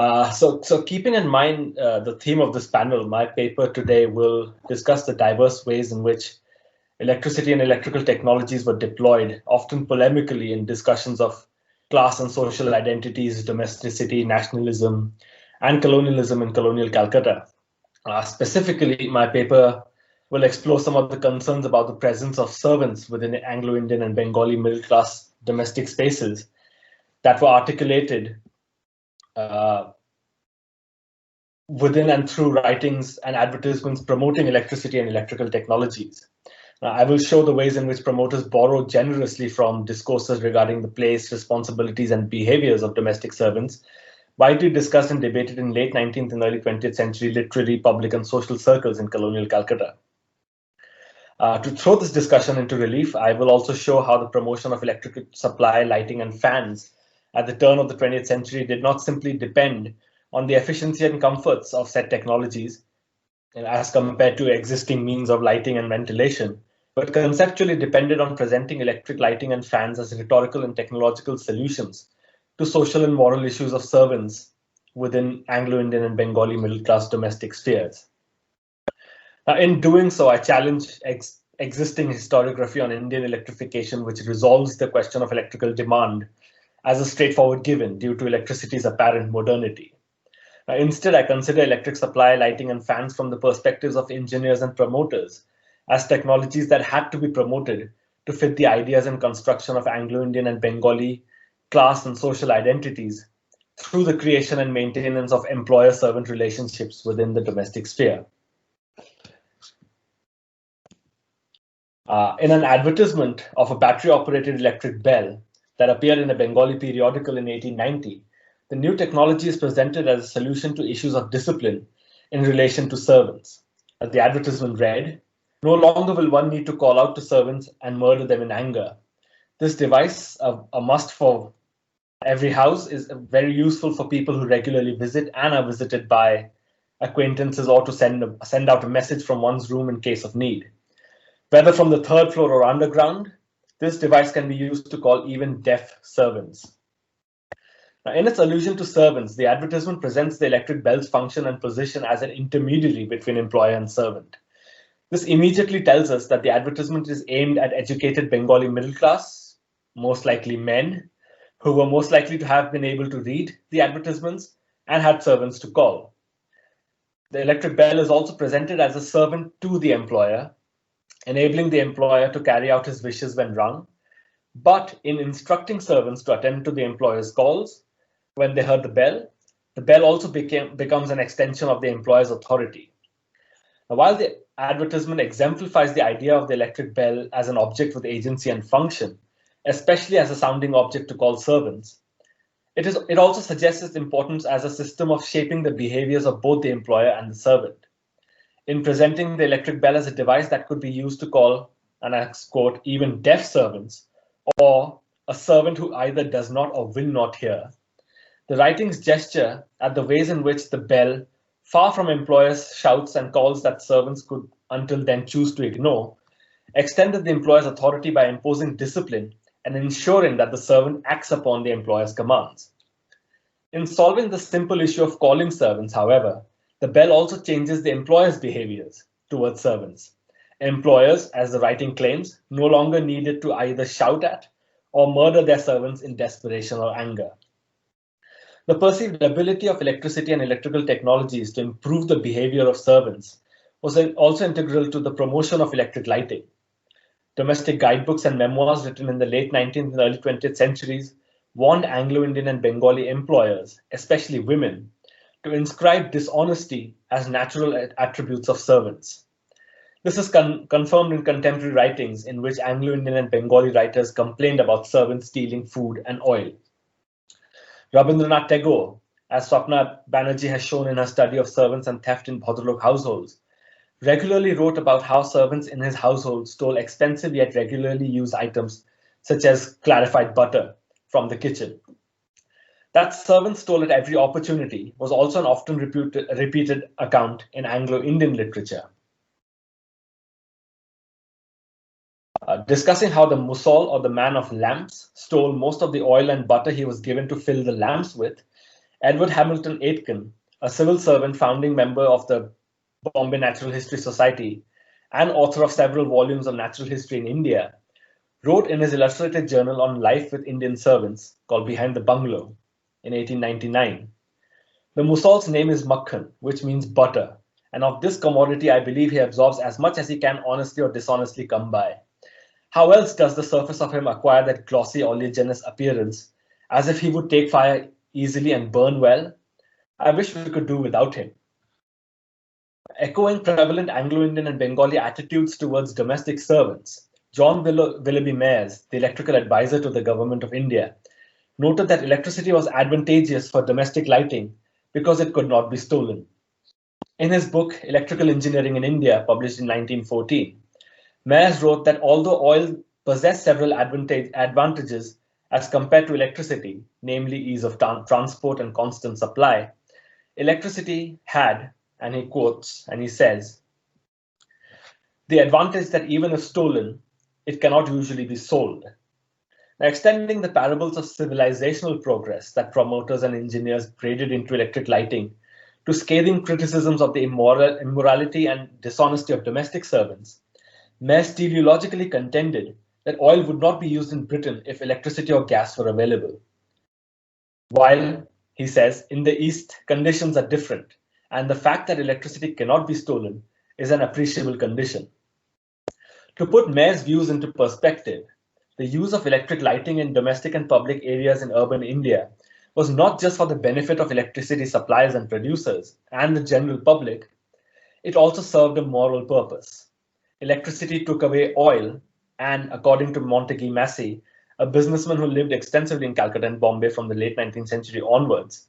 So keeping in mind the theme of this panel, my paper today will discuss the diverse ways in which electricity and electrical technologies were deployed, often polemically in discussions of class and social identities, domesticity, nationalism, and colonialism in colonial Calcutta. Specifically, my paper will explore some of the concerns about the presence of servants within Anglo-Indian and Bengali middle-class domestic spaces that were articulated uh, within and through writings and advertisements promoting electricity and electrical technologies. I will show the ways in which promoters borrow generously from discourses regarding the place, responsibilities, and behaviors of domestic servants, widely discussed and debated in late 19th and early 20th century literary, public, and social circles in colonial Calcutta. To throw this discussion into relief, I will also show how the promotion of electrical supply, lighting, and fans at the turn of the 20th century did not simply depend on the efficiency and comforts of said technologies, as compared to existing means of lighting and ventilation, but conceptually depended on presenting electric lighting and fans as rhetorical and technological solutions to social and moral issues of servants within Anglo-Indian and Bengali middle-class domestic spheres. In doing so, I challenge existing historiography on Indian electrification, which resolves the question of electrical demand as a straightforward given due to electricity's apparent modernity. Instead, I consider electric supply, lighting, and fans from the perspectives of engineers and promoters as technologies that had to be promoted to fit the ideas and construction of Anglo-Indian and Bengali class and social identities through the creation and maintenance of employer-servant relationships within the domestic sphere. In an advertisement of a battery-operated electric bell that appeared in a Bengali periodical in 1890, the new technology is presented as a solution to issues of discipline in relation to servants. As the advertisement read, "No longer will one need to call out to servants and murder them in anger. This device, a must for every house, is very useful for people who regularly visit and are visited by acquaintances, or to send out a message from one's room in case of need. Whether from the third floor or underground, this device can be used to call even deaf servants." Now, in its allusion to servants, the advertisement presents the electric bell's function and position as an intermediary between employer and servant. This immediately tells us that the advertisement is aimed at educated Bengali middle class, most likely men, who were most likely to have been able to read the advertisements and had servants to call. The electric bell is also presented as a servant to the employer, enabling the employer to carry out his wishes when rung, but in instructing servants to attend to the employer's calls when they heard the bell also becomes an extension of the employer's authority. Now, while the advertisement exemplifies the idea of the electric bell as an object with agency and function, especially as a sounding object to call servants, it also suggests its importance as a system of shaping the behaviors of both the employer and the servant. In presenting the electric bell as a device that could be used to call, and I quote, even deaf servants, or a servant who either does not or will not hear, the writings gesture at the ways in which the bell, far from employers' shouts and calls that servants could until then choose to ignore, extended the employer's authority by imposing discipline and ensuring that the servant acts upon the employer's commands. In solving the simple issue of calling servants, however, the bell also changes the employer's behaviors towards servants. Employers, as the writing claims, no longer needed to either shout at or murder their servants in desperation or anger. The perceived ability of electricity and electrical technologies to improve the behavior of servants was also integral to the promotion of electric lighting. Domestic guidebooks and memoirs written in the late 19th and early 20th centuries warned Anglo-Indian and Bengali employers, especially women, to inscribe dishonesty as natural attributes of servants. This is confirmed in contemporary writings in which Anglo-Indian and Bengali writers complained about servants stealing food and oil. Rabindranath Tagore, as Swapna Banerjee has shown in her study of servants and theft in Bhadralok households, regularly wrote about how servants in his household stole expensive yet regularly used items such as clarified butter from the kitchen. That servants stole at every opportunity was also an often repeated account in Anglo-Indian literature. Discussing how the Musal, or the man of lamps, stole most of the oil and butter he was given to fill the lamps with, Edward Hamilton Aitken, a civil servant, founding member of the Bombay Natural History Society, and author of several volumes on natural history in India, wrote in his illustrated journal on life with Indian servants called Behind the Bungalow in 1899. The Musal's name is Makhan, which means butter, and of this commodity I believe he absorbs as much as he can honestly or dishonestly come by. How else does the surface of him acquire that glossy oleaginous appearance, as if he would take fire easily and burn well? I wish we could do without him. Echoing prevalent Anglo-Indian and Bengali attitudes towards domestic servants, John Willoughby Mayers, the electrical advisor to the Government of India, noted that electricity was advantageous for domestic lighting because it could not be stolen. In his book, Electrical Engineering in India, published in 1914, Mayers wrote that although oil possessed several advantages as compared to electricity, namely ease of transport and constant supply, electricity had, and he quotes, and he says, the advantage that even if stolen, it cannot usually be sold. Now, extending the parables of civilizational progress that promoters and engineers graded into electric lighting to scathing criticisms of the immorality and dishonesty of domestic servants, Mayers teleologically contended that oil would not be used in Britain if electricity or gas were available. While, he says, in the East, conditions are different, and the fact that electricity cannot be stolen is an appreciable condition. To put Mayer's views into perspective, the use of electric lighting in domestic and public areas in urban India was not just for the benefit of electricity suppliers and producers and the general public, it also served a moral purpose. Electricity took away oil, and according to Montague Massey, a businessman who lived extensively in Calcutta and Bombay from the late 19th century onwards,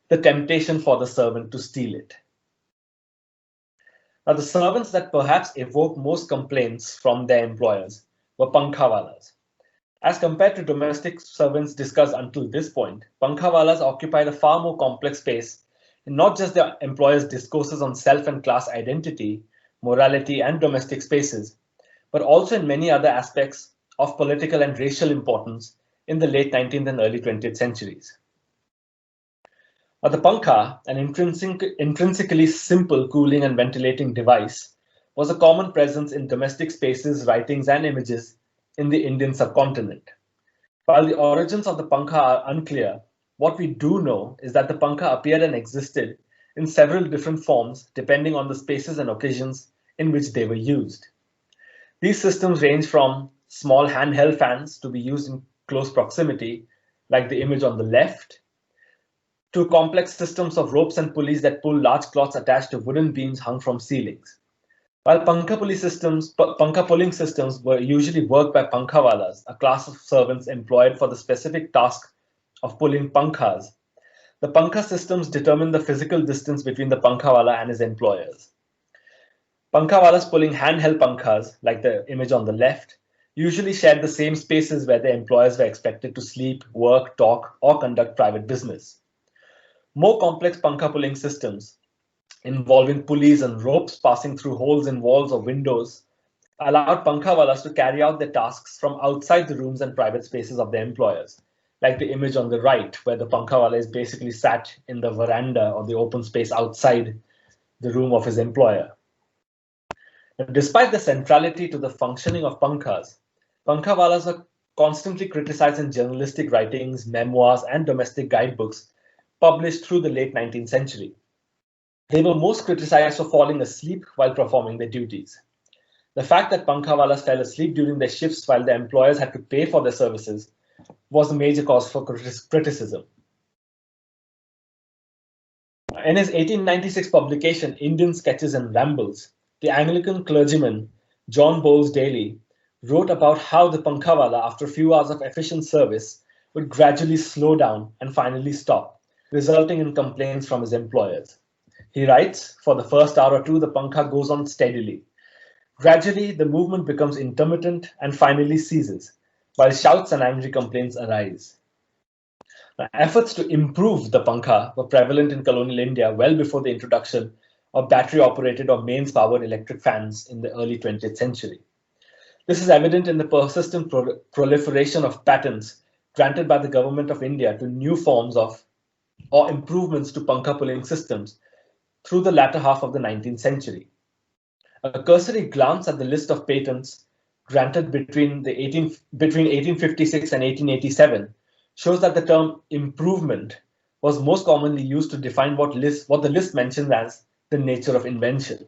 the temptation for the servant to steal it. Now, the servants that perhaps evoked most complaints from their employers were pankhawalas. As compared to domestic servants discussed until this point, pankhawalas occupied a far more complex space in not just their employers' discourses on self and class identity, morality, and domestic spaces, but also in many other aspects of political and racial importance in the late 19th and early 20th centuries. Now, the pankha, an intrinsically simple cooling and ventilating device, was a common presence in domestic spaces, writings, and images in the Indian subcontinent. While the origins of the pankha are unclear, what we do know is that the pankha appeared and existed in several different forms depending on the spaces and occasions in which they were used. These systems range from small handheld fans to be used in close proximity, like the image on the left, to complex systems of ropes and pulleys that pull large cloths attached to wooden beams hung from ceilings. While pankha pulling systems were usually worked by pankhawalas, a class of servants employed for the specific task of pulling pankhas, the pankha systems determine the physical distance between the pankhawala and his employers. Pankhawalas pulling handheld pankhas, like the image on the left, usually shared the same spaces where their employers were expected to sleep, work, talk, or conduct private business. More complex pankha pulling systems, involving pulleys and ropes passing through holes in walls or windows, allowed pankhawalas to carry out their tasks from outside the rooms and private spaces of their employers, like the image on the right, where the pankhawala is basically sat in the veranda or the open space outside the room of his employer. Now, despite the centrality to the functioning of pankhas, pankhawalas were constantly criticized in journalistic writings, memoirs, and domestic guidebooks published through the late 19th century. They were most criticized for falling asleep while performing their duties. The fact that pankhawalas fell asleep during their shifts while their employers had to pay for their services was a major cause for criticism. In his 1896 publication, Indian Sketches and Rambles, the Anglican clergyman John Bowles Daly wrote about how the pankhawala, after a few hours of efficient service, would gradually slow down and finally stop, resulting in complaints from his employers. He writes, for the first hour or two, the pankha goes on steadily. Gradually, the movement becomes intermittent and finally ceases, while shouts and angry complaints arise. Now, efforts to improve the pankha were prevalent in colonial India well before the introduction of battery-operated or mains-powered electric fans in the early 20th century. This is evident in the persistent proliferation of patents granted by the Government of India to new forms of or improvements to pankha pulling systems through the latter half of the 19th century. A cursory glance at the list of patents granted between 1856 and 1887 shows that the term improvement was most commonly used to define what the list mentions as the nature of invention.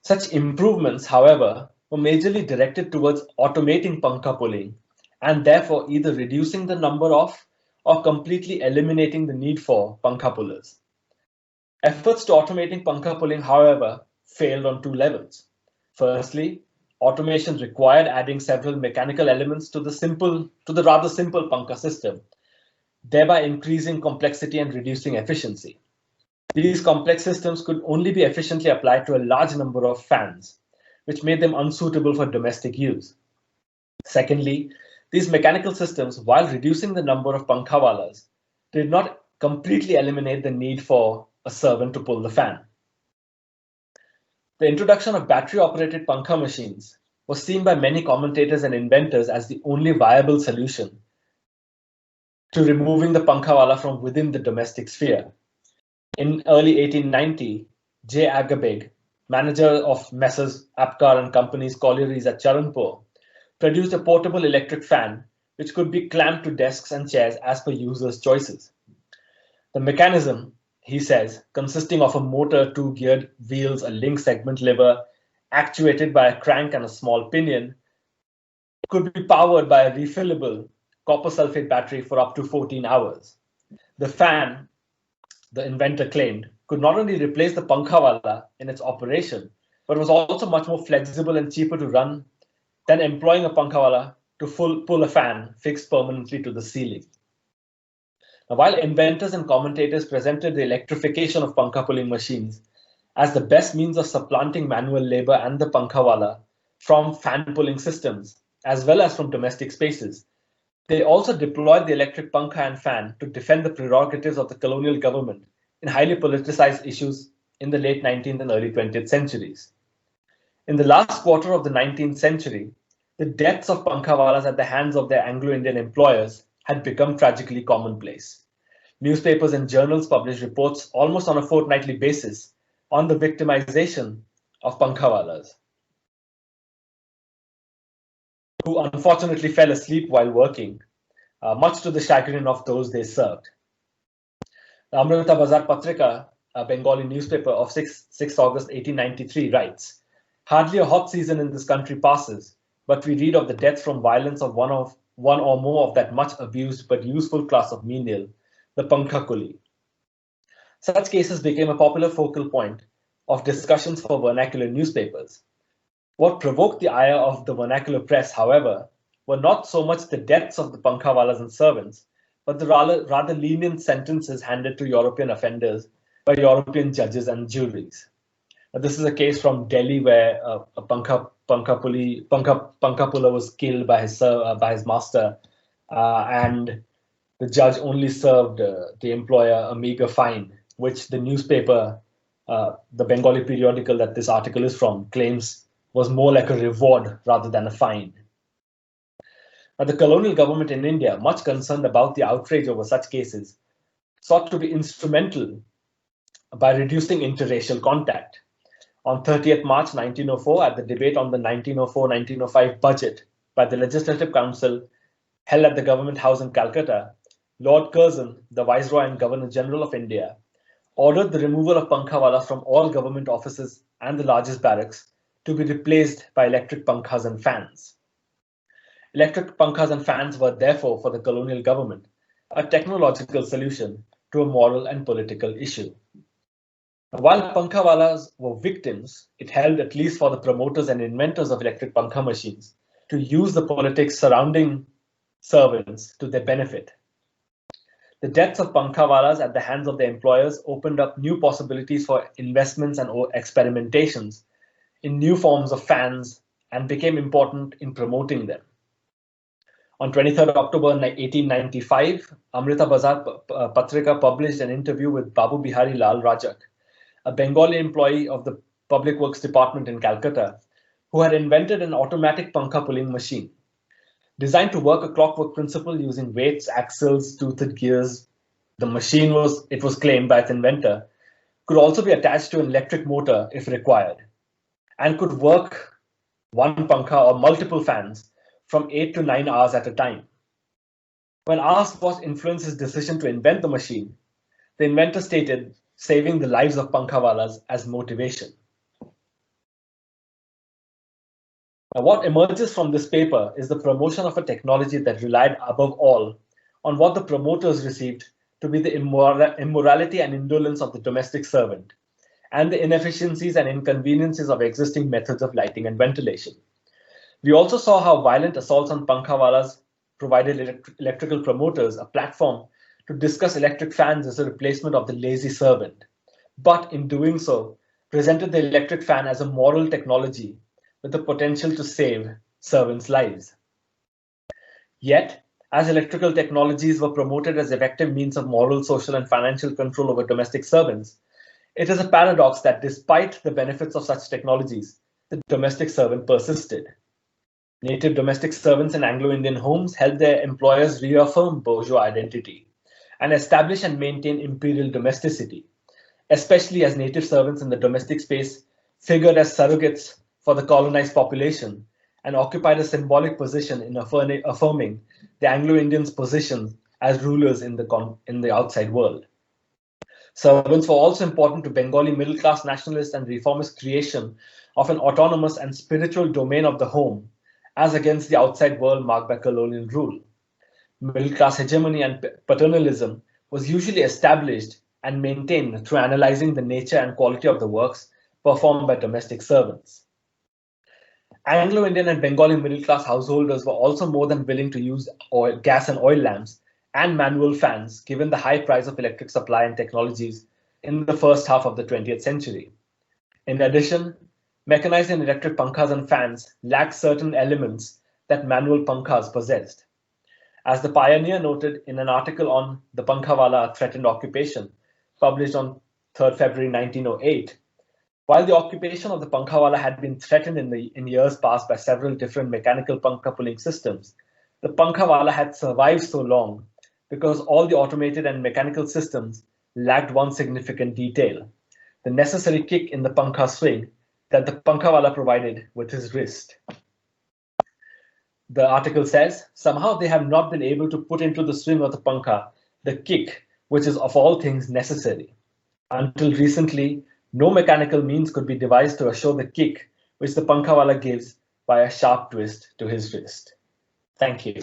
Such improvements, however, were majorly directed towards automating pankha pulling and therefore either reducing the number of or completely eliminating the need for pankha pullers. Efforts to automating pankha pulling, however, failed on two levels. Firstly, automation required adding several mechanical elements to the rather simple pankha system, thereby increasing complexity and reducing efficiency. These complex systems could only be efficiently applied to a large number of fans, which made them unsuitable for domestic use. Secondly, these mechanical systems, while reducing the number of pankhawalas, did not completely eliminate the need for a servant to pull the fan. The introduction of battery-operated pankha machines was seen by many commentators and inventors as the only viable solution to removing the pankhawala from within the domestic sphere. In early 1890, J. Agabeg, manager of Messrs. Apgar and Company's collieries at Charanpur, produced a portable electric fan which could be clamped to desks and chairs as per users' choices. The mechanism, he says, consisting of a motor, two geared wheels, a link segment lever, actuated by a crank and a small pinion, could be powered by a refillable copper sulfate battery for up to 14 hours. The fan, the inventor claimed, could not only replace the pankhawala in its operation, but was also much more flexible and cheaper to run than employing a pankhawala to pull a fan fixed permanently to the ceiling. Now, while inventors and commentators presented the electrification of pankha pulling machines as the best means of supplanting manual labor and the pankhawala from fan pulling systems, as well as from domestic spaces, they also deployed the electric pankha and fan to defend the prerogatives of the colonial government in highly politicized issues in the late 19th and early 20th centuries. In the last quarter of the 19th century, the deaths of pankhawalas at the hands of their Anglo-Indian employers had become tragically commonplace. Newspapers and journals published reports almost on a fortnightly basis on the victimization of pankhawalas, who unfortunately fell asleep while working, much to the chagrin of those they served. The Amrita Bazar Patrika, a Bengali newspaper of 6 August 1893, writes, "Hardly a hot season in this country passes, but we read of the death from violence of one or more of that much abused but useful class of menial, the pankha kuli." Such cases became a popular focal point of discussions for vernacular newspapers. What provoked the ire of the vernacular press, however, were not so much the deaths of the pankhawalas and servants, but the rather lenient sentences handed to European offenders by European judges and juries. This is a case from Delhi where a pankha puller was killed by his master, and the judge only served the employer a meager fine, which the newspaper, the Bengali periodical that this article is from, claims was more like a reward rather than a fine. Now, the colonial government in India, much concerned about the outrage over such cases, sought to be instrumental by reducing interracial contact. On 30th March 1904, at the debate on the 1904-1905 budget by the Legislative Council held at the Government House in Calcutta, Lord Curzon, the Viceroy and Governor General of India, ordered the removal of pankhawalas from all government offices and the largest barracks to be replaced by electric pankhas and fans. Electric pankhas and fans were therefore, for the colonial government, a technological solution to a moral and political issue. While pankhawalas were victims, it held, at least for the promoters and inventors of electric pankha machines, to use the politics surrounding servants to their benefit. The deaths of pankhawalas at the hands of their employers opened up new possibilities for investments and experimentations in new forms of fans and became important in promoting them. On 23rd October 1895, Amrita Bazar Patrika published an interview with Babu Bihari Lal Rajak, a Bengali employee of the Public Works Department in Calcutta, who had invented an automatic pankha pulling machine. Designed to work a clockwork principle using weights, axles, toothed gears, The machine it was claimed by its inventor, could also be attached to an electric motor if required, and could work one pankha or multiple fans from 8 to 9 hours at a time. When asked what influenced his decision to invent the machine, the inventor stated saving the lives of pankhawalas as motivation. Now, what emerges from this paper is the promotion of a technology that relied above all on what the promoters received to be the immorality and indolence of the domestic servant, and the inefficiencies and inconveniences of existing methods of lighting and ventilation. We also saw how violent assaults on pankhawalas provided electrical promoters a platform to discuss electric fans as a replacement of the lazy servant, but in doing so, presented the electric fan as a moral technology with the potential to save servants' lives. Yet, as electrical technologies were promoted as effective means of moral, social, and financial control over domestic servants, it is a paradox that despite the benefits of such technologies, the domestic servant persisted. Native domestic servants in Anglo-Indian homes helped their employers reaffirm bourgeois identity and establish and maintain imperial domesticity, especially as native servants in the domestic space figured as surrogates for the colonized population and occupied a symbolic position in affirming the Anglo-Indians' position as rulers in the outside world. Servants were also important to Bengali middle-class nationalist and reformist creation of an autonomous and spiritual domain of the home, as against the outside world marked by colonial rule. Middle-class hegemony and paternalism was usually established and maintained through analyzing the nature and quality of the works performed by domestic servants. Anglo-Indian and Bengali middle-class householders were also more than willing to use gas and oil lamps and manual fans, given the high price of electric supply and technologies in the first half of the 20th century. In addition, mechanized and electric pankhas and fans lacked certain elements that manual pankhas possessed. As the pioneer noted in an article on the Pankhawala threatened occupation, published on 3rd February 1908, while the occupation of the Pankhawala had been threatened in years past by several different mechanical pankha pulling systems, the Pankhawala had survived so long because all the automated and mechanical systems lacked one significant detail: the necessary kick in the pankha swing that the Pankhawala provided with his wrist. The article says, somehow they have not been able to put into the swing of the pankha the kick, which is of all things necessary. Until recently, no mechanical means could be devised to assure the kick which the Pankhawala gives by a sharp twist to his wrist. Thank you.